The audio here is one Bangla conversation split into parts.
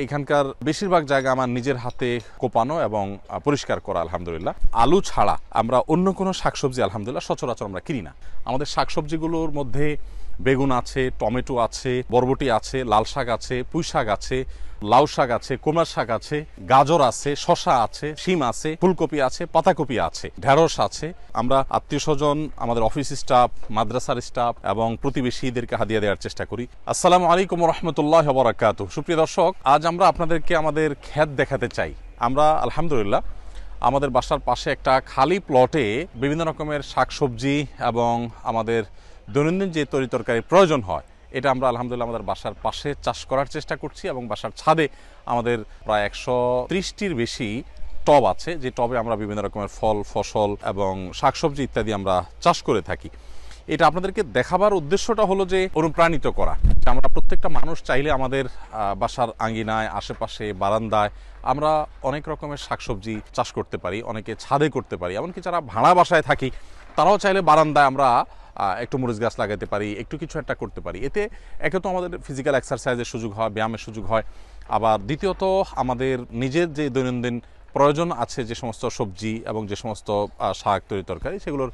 এখানকার বেশিরভাগ জায়গা আমার নিজের হাতে কোপানো এবং পরিষ্কার করা আলহামদুলিল্লাহ। আলু ছাড়া আমরা অন্য কোনো শাকসবজি আলহামদুলিল্লাহ সচরাচর আমরা কিনি না। আমাদের শাকসবজিগুলোর মধ্যে বেগুন আছে, টমেটো আছে, বরবটি আছে, লাল শাক আছে, পুঁই শাক আছে, লাউ শাক আছে, কুমড়া শাক আছে, গাজর আছে, শসা আছে, শিম আছে, ফুলকপি আছে, পাতাকপি আছে, ঢেঁড়স আছে। আমরা আত্মীয় স্বজন, আমাদের অফিস স্টাফ, মাদ্রাসার স্টাফ এবং প্রতিবেশীদেরকে হাদিয়া দেওয়ার চেষ্টা করি। আসসালামু আলাইকুম রহমতুল্লাহ বারাকাতুহু। সুপ্রিয় দর্শক, আজ আমরা আপনাদেরকে আমাদের ক্ষেত দেখাতে চাই। আমরা আলহামদুলিল্লাহ আমাদের বাসার পাশে একটা খালি প্লটে বিভিন্ন রকমের শাকসবজি এবং আমাদের দৈনন্দিন যে তরিতরকারির প্রয়োজন হয় এটা আমরা আলহামদুলিল্লাহ আমাদের বাসার পাশে চাষ করার চেষ্টা করছি এবং বাসার ছাদে আমাদের প্রায় 130টির বেশি টব আছে, যে টবে আমরা বিভিন্ন রকমের ফল, ফসল এবং শাকসবজি ইত্যাদি আমরা চাষ করে থাকি। এটা আপনাদেরকে দেখাবার উদ্দেশ্যটা হলো যে অনুপ্রাণিত করা। আমরা প্রত্যেকটা মানুষ চাইলে আমাদের বাসার আঙ্গিনায়, আশেপাশে, বারান্দায় আমরা অনেক রকমের শাকসবজি চাষ করতে পারি, অনেকে ছাদে করতে পারি, এমনকি যারা ভাড়া বাসায় থাকি তারাও চাইলে বারান্দায় আমরা একটু মরিচ গাছ লাগাতে পারি, একটু কিছু একটা করতে পারি। এতে একে তো আমাদের ফিজিক্যাল এক্সারসাইজের সুযোগ হয়, ব্যায়ামের সুযোগ হয়, আবার দ্বিতীয়ত আমাদের নিজের যে দৈনন্দিন প্রয়োজন আছে যে সমস্ত সবজি এবং যে সমস্ত শাক তরিতরকারি সেগুলোর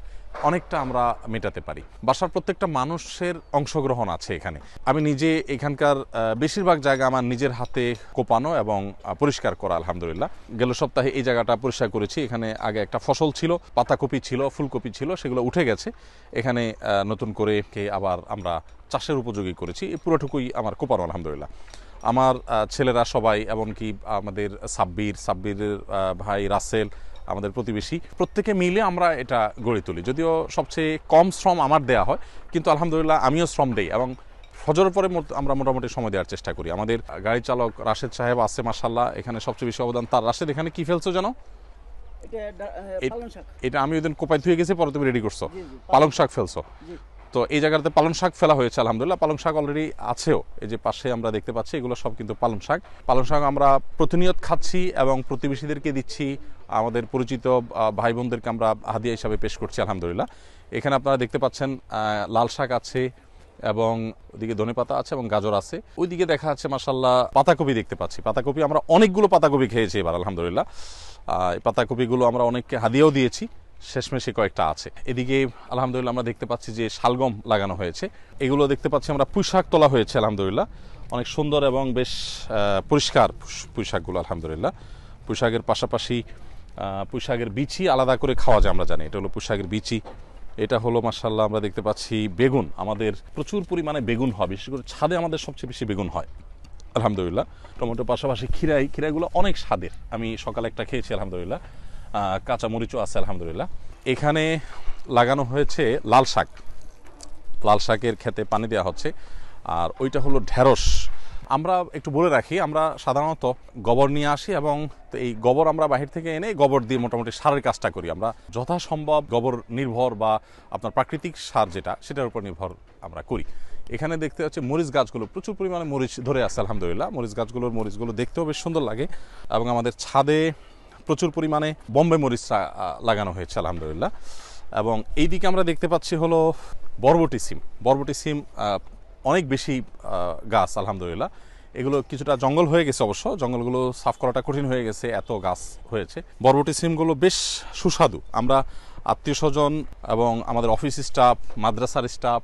অনেকটা আমরা মেটাতে পারি। বাসার প্রত্যেকটা মানুষের অংশগ্রহণ আছে এখানে। আমি নিজে এখানকার বেশিরভাগ জায়গা আমার নিজের হাতে কোপানো এবং পরিষ্কার করা আলহামদুলিল্লাহ। গেল সপ্তাহে এই জায়গাটা পরিষ্কার করেছি। এখানে আগে একটা ফসল ছিল, পাতাকপি ছিল, ফুলকপি ছিল, সেগুলো উঠে গেছে। এখানে নতুন করে আবার আমরা চাষের উপযোগী করেছি। এই পুরোটুকুই আমার কোপানো আলহামদুলিল্লাহ। আমার ছেলেরা সবাই, এমনকি আমাদের সাব্বিরের ভাই রাসেল, আমাদের প্রতিবেশী, প্রত্যেকে মিলে আমরা এটা গড়ে তুলি। যদিও সবচেয়ে কম শ্রম আমার দেয়া হয়, কিন্তু আলহামদুলিল্লাহ আমিও শ্রম দেই এবং ফজরের পরে আমরা মোটামুটি সময় দেওয়ার চেষ্টা করি। আমাদের গাড়ি চালক রাশেদ সাহেব আছে মাশাআল্লাহ, এখানে সবচেয়ে বেশি অবদান তার। রাশেদ, এখানে কি ফেলছো জানো? এটা আমি ওই দিন কোপাই ধুয়ে গেছি, পরে তুমি রেডি করছো, পালং শাক ফেলছো। তো এই জায়গাতে পালং শাক ফেলা হয়েছে আলহামদুলিল্লাহ। পালং শাক অলরেডি আছেও, এই যে পাশে আমরা দেখতে পাচ্ছি, এগুলো সব কিন্তু পালং শাক। পালং শাক আমরা প্রতিনিয়ত খাচ্ছি এবং প্রতিবেশীদেরকে দিচ্ছি, আমাদের পরিচিত ভাই বোনদেরকে আমরা হাদিয়া হিসাবে পেশ করছি আলহামদুলিল্লাহ। এখানে আপনারা দেখতে পাচ্ছেন লাল শাক আছে এবং ওদিকে ধনেপাতা আছে এবং গাজর আছে। ওইদিকে দেখা যাচ্ছে মাশাআল্লাহ পাতাকপি দেখতে পাচ্ছি। পাতাকপি আমরা অনেকগুলো পাতাকপি খেয়েছি এবার আলহামদুলিল্লাহ। এই পাতাকপিগুলো আমরা অনেককে হাদিয়াও দিয়েছি, শেষমেশে কয়েকটা আছে। এদিকে আলহামদুলিল্লাহ আমরা দেখতে পাচ্ছি যে শালগম লাগানো হয়েছে। এগুলো দেখতে পাচ্ছি আমরা পুঁই শাক তোলা হয়েছে আলহামদুলিল্লাহ, অনেক সুন্দর এবং বেশ পরিষ্কার পুঁই শাকগুলো আলহামদুলিল্লাহ। পুঁই শাকের পাশাপাশি পুঁই শাকের বিচি আলাদা করে খাওয়া যায়, আমরা জানি। এটা হলো পুঁই শাকের বিচি। এটা হলো মাশাআল্লাহ আমরা দেখতে পাচ্ছি বেগুন। আমাদের প্রচুর পরিমাণে বেগুন হয়, বিশেষ করে ছাদে আমাদের সবচেয়ে বেশি বেগুন হয় আলহামদুলিল্লাহ। টমেটোর পাশাপাশি খিরাইগুলো অনেক স্বাদের। আমি সকালে একটা খেয়েছি আলহামদুলিল্লাহ। কাঁচা মরিচও আছে আলহামদুলিল্লাহ। এখানে লাগানো হয়েছে লাল শাক। লাল শাকের ক্ষেতে পানি দেওয়া হচ্ছে। আর ওইটা হলো ঢেঁড়স। আমরা একটু বলে রাখি, আমরা সাধারণত গোবর নিয়ে আসি এবং এই গোবর আমরা বাহির থেকে এনে গোবর দিয়ে মোটামুটি সারের কাজটা করি। আমরা যথাসম্ভব গোবর নির্ভর বা আপনার প্রাকৃতিক সার যেটা, সেটার উপর নির্ভর আমরা করি। এখানে দেখতে হচ্ছে মরিচ গাছগুলো প্রচুর পরিমাণে মরিচ ধরে আছে আলহামদুলিল্লাহ। মরিচগুলো দেখতেও বেশ সুন্দর লাগে এবং আমাদের ছাদে প্রচুর পরিমাণে বোম্বে মরিচটা লাগানো হয়েছে আলহামদুলিল্লাহ। এবং এইদিকে আমরা দেখতে পাচ্ছি হলো বরবটি সিম অনেক বেশি গাছ আলহামদুলিল্লাহ। এগুলো কিছুটা জঙ্গল হয়ে গেছে, অবশ্য জঙ্গলগুলো সাফ করাটা কঠিন হয়ে গেছে, এত গাছ হয়েছে। বরবটি সিমগুলো বেশ সুস্বাদু। আমরা আত্মীয় স্বজন এবং আমাদের অফিস স্টাফ, মাদ্রাসার স্টাফ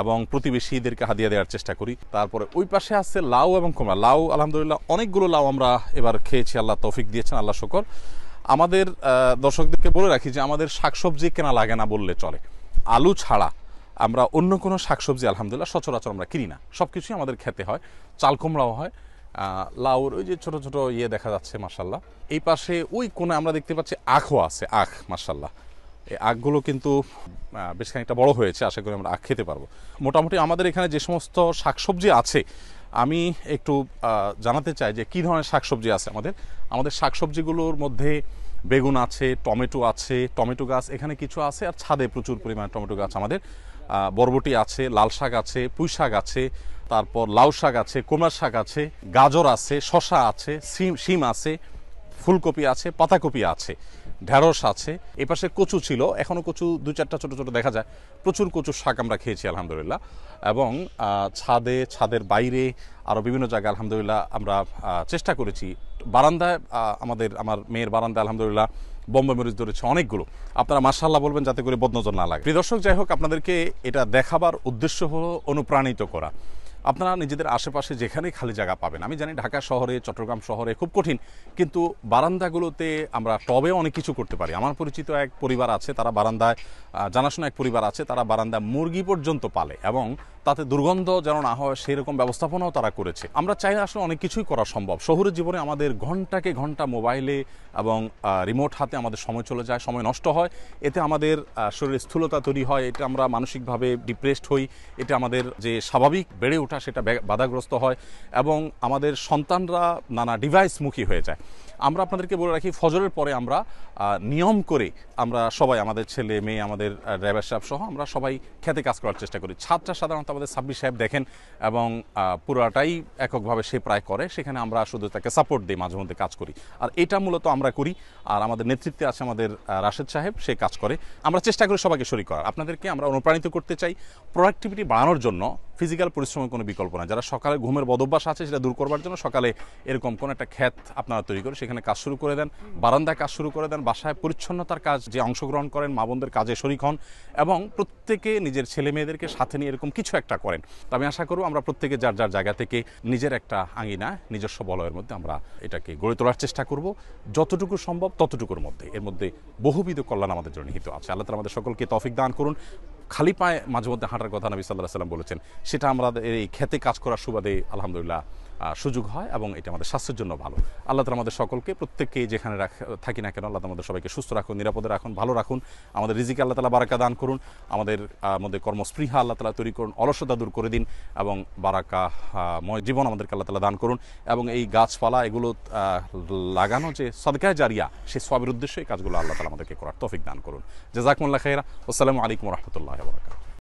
এবং প্রতিবেশীদেরকে হাদিয়া দেওয়ার চেষ্টা করি। তারপরে ওই পাশে আছে লাউ এবং কুমড়া। লাউ আলহামদুলিল্লাহ অনেকগুলো লাউ আমরা এবার খেয়েছি, আল্লাহ তৌফিক দিয়েছেন, আল্লাহ শুকর। আমাদের দর্শকদেরকে বলে রাখি যে আমাদের শাকসবজি কেনা লাগে না বললে চলে। আলু ছাড়া আমরা অন্য কোনো শাকসবজি আলহামদুলিল্লাহ সচরাচর আমরা কিনি না, সব কিছুই আমাদের খেতে হয়। চাল কুমড়াও হয়, লাউর ওই যে ছোট ছোট দেখা যাচ্ছে মাশাআল্লাহ। এই পাশে ওই কোণে আমরা দেখতে পাচ্ছি আখও আছে, আখ মাশাআল্লাহ। এই আখগুলো কিন্তু বেশ খানিকটা বড় হয়েছে, আশা করি আমরা আখ খেতে পারবো। মোটামুটি আমাদের এখানে যে সমস্ত শাকসবজি আছে, আমি একটু জানাতে চাই যে কী ধরনের শাকসবজি আছে আমাদের শাকসবজিগুলোর মধ্যে বেগুন আছে, টমেটো আছে, টমেটো গাছ এখানে কিছু আছে, আর ছাদে প্রচুর পরিমাণে টমেটো গাছ আমাদের। বরবটি আছে, লাল শাক আছে, পুঁই শাক আছে, তারপর লাউ শাক আছে, কুমড়া শাক আছে, গাজর আছে, শসা আছে, শিম আছে, ফুলকপি আছে, পাতাকপি আছে, ঢেঁড়স আছে, এ পাশে কচু ছিল, এখনও কচু 2-4টা ছোটো ছোটো দেখা যায়। প্রচুর কচুর শাক আমরা খেয়েছি আলহামদুলিল্লাহ। এবং ছাদের বাইরে আরও বিভিন্ন জায়গায় আলহামদুলিল্লাহ আমরা চেষ্টা করেছি। বারান্দায় আমার মেয়ের বারান্দায় আলহামদুলিল্লাহ বোম্বে মরিচ ধরেছে অনেকগুলো। আপনারা মাশাআল্লাহ বলবেন যাতে করে বদনজর না লাগে। প্রিয় দর্শক, যাই হোক, আপনাদেরকে এটা দেখাবার উদ্দেশ্য হলো অনুপ্রাণিত করা। আপনারা নিজেদের আশেপাশে যেখানেই খালি জায়গা পাবেন, আমি জানি ঢাকা শহরে, চট্টগ্রাম শহরে খুব কঠিন, কিন্তু বারান্দাগুলোতে আমরা টবে অনেক কিছু করতে পারি। আমার পরিচিত এক পরিবার আছে, তারা বারান্দায়, জানাশোনা এক পরিবার আছে, তারা বারান্দায় মুরগি পর্যন্ত পালে এবং তাতে দুর্গন্ধ যেন না হয় সেই রকম ব্যবস্থাপনাও তারা করেছে। আমরা চাইলে আসলে অনেক কিছুই করা সম্ভব। শহুরের জীবনে আমাদের ঘন্টাকে ঘন্টা মোবাইলে এবং রিমোট হাতে আমাদের সময় চলে যায়, সময় নষ্ট হয়। এতে আমাদের শরীরে স্থূলতা তৈরি হয়, এটা আমরা মানসিকভাবে ডিপ্রেসড হই, এটা আমাদের যে স্বাভাবিক বেড়ে ওঠা সেটা বাধাগ্রস্ত হয় এবং আমাদের সন্তানরা নানা ডিভাইসমুখী হয়ে যায়। আমরা আপনাদেরকে বলে রাখি, ফজরের পরে আমরা নিয়ম করে আমরা সবাই, আমাদের ছেলে মেয়ে, আমাদের ড্রাইভার সাহেব সহ আমরা সবাই খেতে কাজ করার চেষ্টা করি। ছাদটা সাধারণত আমাদের সাব্বির সাহেব দেখেন এবং পুরাটাই এককভাবে সে প্রায় করে, সেখানে আমরা শুধু তাকে সাপোর্ট দিই, মাঝে মধ্যে কাজ করি। আর এটা মূলত আমরা করি। আর আমাদের নেতৃত্বে আছে আমাদের রাশেদ সাহেব, সে কাজ করে। আমরা চেষ্টা করি সবাইকে শরীক করার। আপনাদেরকে আমরা অনুপ্রাণিত করতে চাই প্রোডাক্টিভিটি বাড়ানোর জন্য। ফিজিক্যাল পরিশ্রমের কোনো বিকল্প না। যারা সকালে ঘুমের বদভ্যাস আছে সেটা দূর করবার জন্য সকালে এরকম কোনো একটা ক্ষেত আপনারা তৈরি করে সেখানে কাজ শুরু করে দেন, বারান্দায় কাজ শুরু করে দেন, বাসায় পরিচ্ছন্নতার কাজ যে অংশগ্রহণ করেন, মা বোনদের কাজে শরীক হন এবং প্রত্যেকে নিজের ছেলে মেয়েদেরকে সাথে নিয়ে এরকম কিছু একটা করেন। তো আমি আশা করব আমরা প্রত্যেকে যার যার জায়গা থেকে নিজের একটা আঙিনা, নিজস্ব বলয়ের মধ্যে আমরা এটাকে গড়ে তোলার চেষ্টা করব যতটুকু সম্ভব ততটুকুর মধ্যে। এর মধ্যে বহুবিধ কল্যাণ আমাদের জন্য নিহিত আছে। আল্লাহ তাআলা আমাদের সকলকে তৌফিক দান করুন। খালি পায়ে মাঝে মধ্যে হাঁটার কথা নবী সাল্লাল্লাহু আলাইহি ওয়াসাল্লাম বলেছেন, সেটা আমরা এই খেতে কাজ করার সুবাদে আলহামদুলিল্লাহ সুযোগ হয় এবং এটা আমাদের স্বাস্থ্যের জন্য ভালো। আল্লাহ তাআলা আমাদের সকলকে, প্রত্যেককে যেখানে থাকি না কেন, আল্লাহ আমাদের সবাইকে সুস্থ রাখুন, নিরাপদে রাখুন, ভালো রাখুন। আমাদের রিজিকে আল্লাহ তাআলা বারাকা দান করুন, আমাদের মধ্যে কর্মস্পৃহা আল্লাহ তাআলা তৈরি করুন, অলসতা দূর করে দিন এবং বারাকাময় জীবন আমাদেরকে আল্লাহ তাআলা দান করুন। এবং এই গাছপালা এগুলো লাগানো যে সাদকায়ে জারিয়া, সেই সওয়াবের উদ্দেশ্যে এই কাজগুলো আল্লাহ তাআলা আমাদেরকে করার তৌফিক দান করুন। জাযাকুমুল্লাহ খাইরা। আসসালামু আলাইকুম ওয়া রাহমাতুল্লাহি ওয়া বারাকাতুহু।